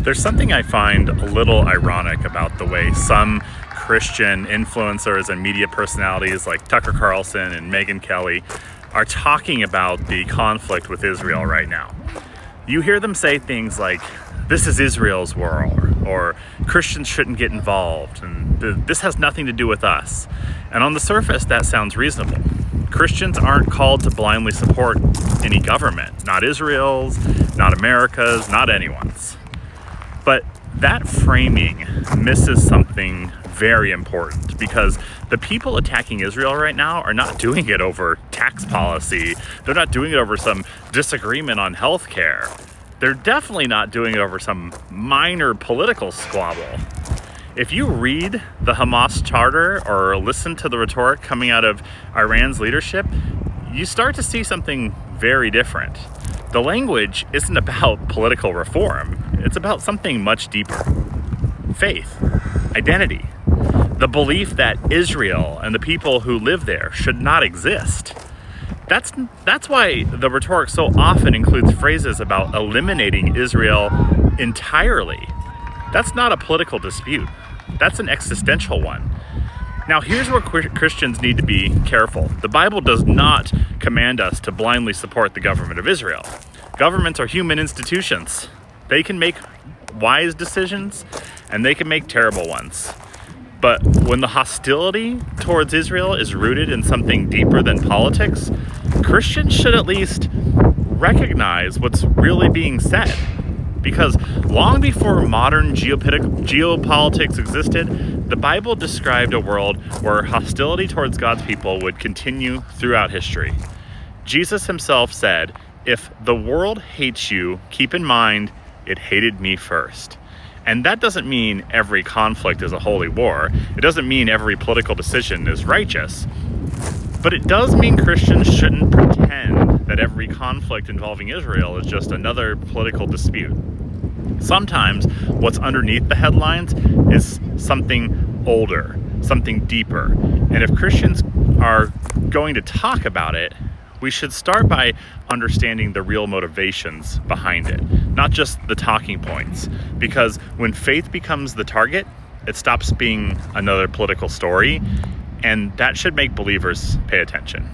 There's something I find a little ironic about the way some Christian influencers and media personalities like Tucker Carlson and Megyn Kelly are talking about the conflict with Israel right now. You hear them say things like, "This is Israel's war," or "Christians shouldn't get involved," and "This has nothing to do with us." And on the surface, that sounds reasonable. Christians aren't called to blindly support any government, not Israel's, not America's, not anyone's. But that framing misses something very important, because the people attacking Israel right now are not doing it over tax policy. They're not doing it over some disagreement on healthcare. They're definitely not doing it over some minor political squabble. If you read the Hamas charter or listen to the rhetoric coming out of Iran's leadership, you start to see something very different. The language isn't about political reform. It's about something much deeper. Faith, identity, the belief that Israel and the people who live there should not exist. That's why the rhetoric so often includes phrases about eliminating Israel entirely. That's not a political dispute. That's an existential one. Now, here's where Christians need to be careful. The Bible does not command us to blindly support the government of Israel. Governments are human institutions. They can make wise decisions and they can make terrible ones. But when the hostility towards Israel is rooted in something deeper than politics, Christians should at least recognize what's really being said. Because long before modern geopolitics existed, the Bible described a world where hostility towards God's people would continue throughout history. Jesus himself said, "If the world hates you, keep in mind it hated me first." And that doesn't mean every conflict is a holy war. It doesn't mean every political decision is righteous. But it does mean Christians shouldn't pretend that every conflict involving Israel is just another political dispute. Sometimes what's underneath the headlines is something older, something deeper. And if Christians are going to talk about it, we should start by understanding the real motivations behind it, not just the talking points. Because when faith becomes the target, it stops being another political story, and that should make believers pay attention.